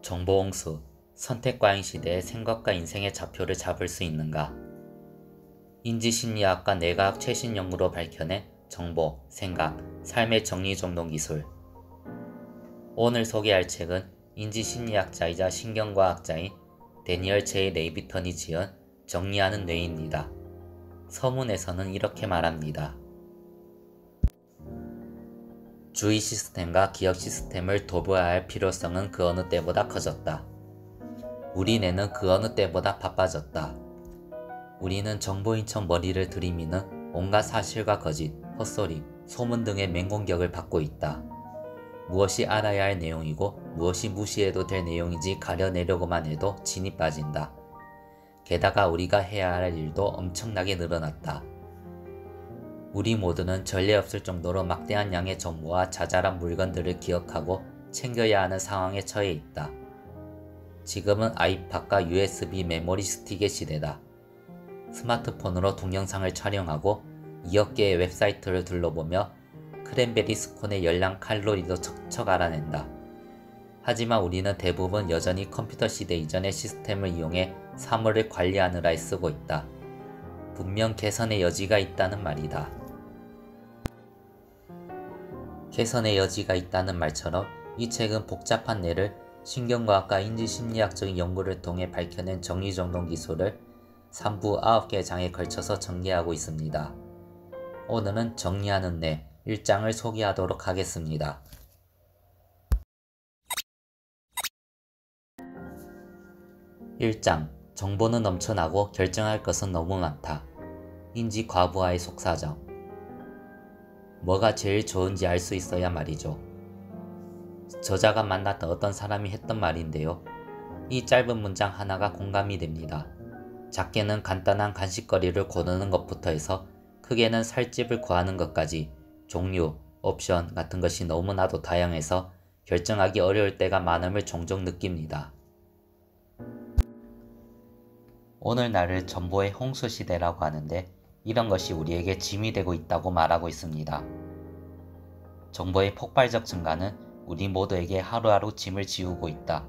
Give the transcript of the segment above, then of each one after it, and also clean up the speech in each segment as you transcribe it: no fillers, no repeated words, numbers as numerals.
정보홍수, 선택과잉 시대에 생각과 인생의 좌표를 잡을 수 있는가? 인지심리학과 뇌과학 최신 연구로 밝혀낸 정보, 생각, 삶의 정리정돈 기술. 오늘 소개할 책은 인지심리학자이자 신경과학자인 데니얼 J. 레이비턴이 지은 정리하는 뇌입니다. 서문에서는 이렇게 말합니다. 주의 시스템과 기억 시스템을 도모해야 할 필요성은 그 어느 때보다 커졌다. 우리 뇌는 그 어느 때보다 바빠졌다. 우리는 정보인 척 머리를 들이미는 온갖 사실과 거짓, 헛소리, 소문 등의 맹공격을 받고 있다. 무엇이 알아야 할 내용이고 무엇이 무시해도 될 내용인지 가려내려고만 해도 진이 빠진다. 게다가 우리가 해야 할 일도 엄청나게 늘어났다. 우리 모두는 전례 없을 정도로 막대한 양의 정보와 자잘한 물건들을 기억하고 챙겨야 하는 상황에 처해 있다. 지금은 아이팟과 USB 메모리 스틱의 시대다. 스마트폰으로 동영상을 촬영하고 2억 개의 웹사이트를 둘러보며 크랜베리 스콘의 열량 칼로리도 척척 알아낸다. 하지만 우리는 대부분 여전히 컴퓨터 시대 이전의 시스템을 이용해 사물을 관리하느라 애쓰고 있다. 분명 개선의 여지가 있다는 말이다. 개선의 여지가 있다는 말처럼 이 책은 복잡한 뇌를 신경과학과 인지심리학적인 연구를 통해 밝혀낸 정리정돈 기술을 3부 9개의 장에 걸쳐서 전개하고 있습니다. 오늘은 정리하는 뇌 1장을 소개하도록 하겠습니다. 1장 정보는 넘쳐나고 결정할 것은 너무 많다. 인지 과부하의 속사정. 뭐가 제일 좋은지 알 수 있어야 말이죠. 저자가 만났던 어떤 사람이 했던 말인데요. 이 짧은 문장 하나가 공감이 됩니다. 작게는 간단한 간식거리를 고르는 것부터 해서 크게는 살집을 구하는 것까지 종류, 옵션 같은 것이 너무나도 다양해서 결정하기 어려울 때가 많음을 종종 느낍니다. 오늘날을 정보의 홍수시대라고 하는데 이런 것이 우리에게 짐이 되고 있다고 말하고 있습니다. 정보의 폭발적 증가는 우리 모두에게 하루하루 짐을 지우고 있다.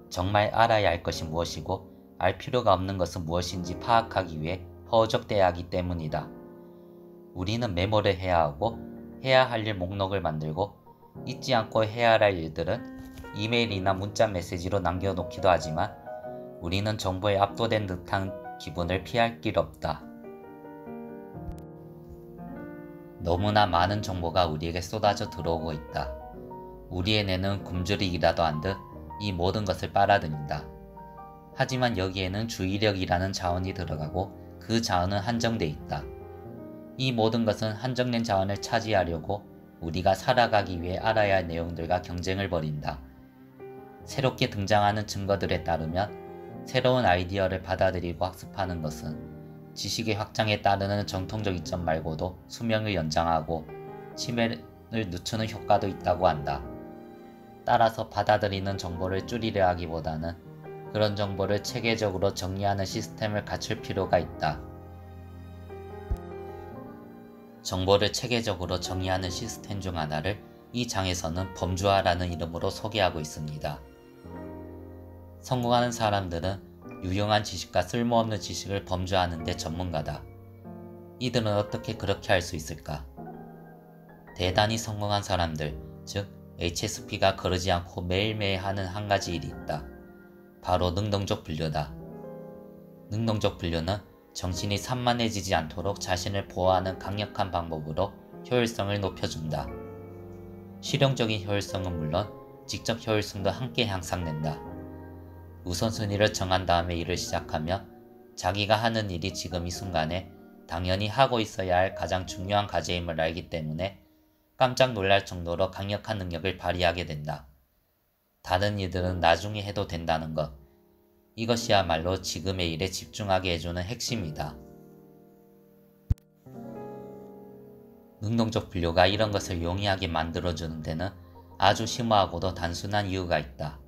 정말 알아야 할 것이 무엇이고 알 필요가 없는 것은 무엇인지 파악하기 위해 허우적대야 하기 때문이다. 우리는 메모를 해야 하고 해야 할 일 목록을 만들고 잊지 않고 해야 할 일들은 이메일이나 문자 메시지로 남겨놓기도 하지만 우리는 정보에 압도된 듯한 기분을 피할 길 없다. 너무나 많은 정보가 우리에게 쏟아져 들어오고 있다. 우리의 뇌는 굶주리기라도 한 듯 이 모든 것을 빨아들인다. 하지만 여기에는 주의력이라는 자원이 들어가고 그 자원은 한정돼 있다. 이 모든 것은 한정된 자원을 차지하려고 우리가 살아가기 위해 알아야 할 내용들과 경쟁을 벌인다. 새롭게 등장하는 증거들에 따르면 새로운 아이디어를 받아들이고 학습하는 것은 지식의 확장에 따르는 정통적 이점 말고도 수명을 연장하고 치매를 늦추는 효과도 있다고 한다. 따라서 받아들이는 정보를 줄이려 하기보다는 그런 정보를 체계적으로 정리하는 시스템을 갖출 필요가 있다. 정보를 체계적으로 정리하는 시스템 중 하나를 이 장에서는 범주화라는 이름으로 소개하고 있습니다. 성공하는 사람들은 유용한 지식과 쓸모없는 지식을 범주화하는 데 전문가다. 이들은 어떻게 그렇게 할 수 있을까? 대단히 성공한 사람들, 즉 HSP가 거르지 않고 매일매일 하는 한 가지 일이 있다. 바로 능동적 분류다. 능동적 분류는 정신이 산만해지지 않도록 자신을 보호하는 강력한 방법으로 효율성을 높여준다. 실용적인 효율성은 물론 직접 효율성도 함께 향상된다. 우선순위를 정한 다음에 일을 시작하며 자기가 하는 일이 지금 이 순간에 당연히 하고 있어야 할 가장 중요한 과제임을 알기 때문에 깜짝 놀랄 정도로 강력한 능력을 발휘하게 된다. 다른 일들은 나중에 해도 된다는 것. 이것이야말로 지금의 일에 집중하게 해주는 핵심이다. 능동적 분류가 이런 것을 용이하게 만들어주는 데는 아주 심오하고도 단순한 이유가 있다.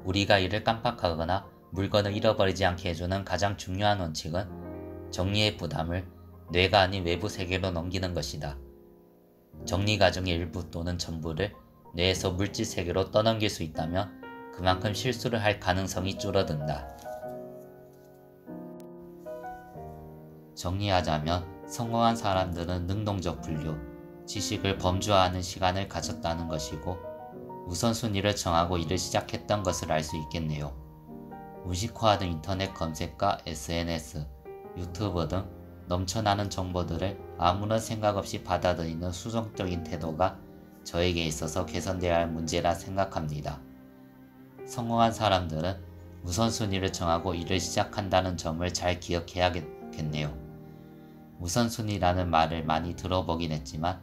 우리가 일을 깜빡하거나 물건을 잃어버리지 않게 해주는 가장 중요한 원칙은 정리의 부담을 뇌가 아닌 외부 세계로 넘기는 것이다. 정리 과정의 일부 또는 전부를 뇌에서 물질 세계로 떠넘길 수 있다면 그만큼 실수를 할 가능성이 줄어든다. 정리하자면 성공한 사람들은 능동적 분류, 지식을 범주화하는 시간을 가졌다는 것이고 우선순위를 정하고 일을 시작했던 것을 알 수 있겠네요. 무식화하던 인터넷 검색과 SNS, 유튜브 등 넘쳐나는 정보들을 아무런 생각 없이 받아들이는 수동적인 태도가 저에게 있어서 개선되어야 할 문제라 생각합니다. 성공한 사람들은 우선순위를 정하고 일을 시작한다는 점을 잘 기억해야겠네요. 우선순위라는 말을 많이 들어보긴 했지만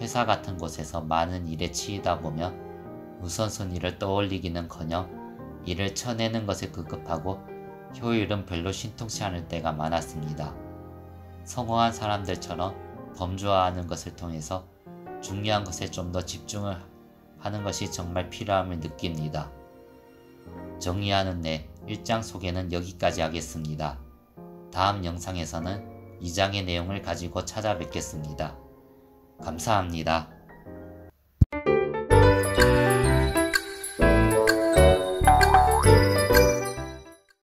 회사 같은 곳에서 많은 일에 치이다 보면 우선순위를 떠올리기는커녕 일을 쳐내는 것에 급급하고 효율은 별로 신통치 않을 때가 많았습니다. 성공한 사람들처럼 범주화하는 것을 통해서 중요한 것에 좀 더 집중을 하는 것이 정말 필요함을 느낍니다. 정리하는 내 1장 소개는 여기까지 하겠습니다. 다음 영상에서는 2장의 내용을 가지고 찾아뵙겠습니다. 감사합니다.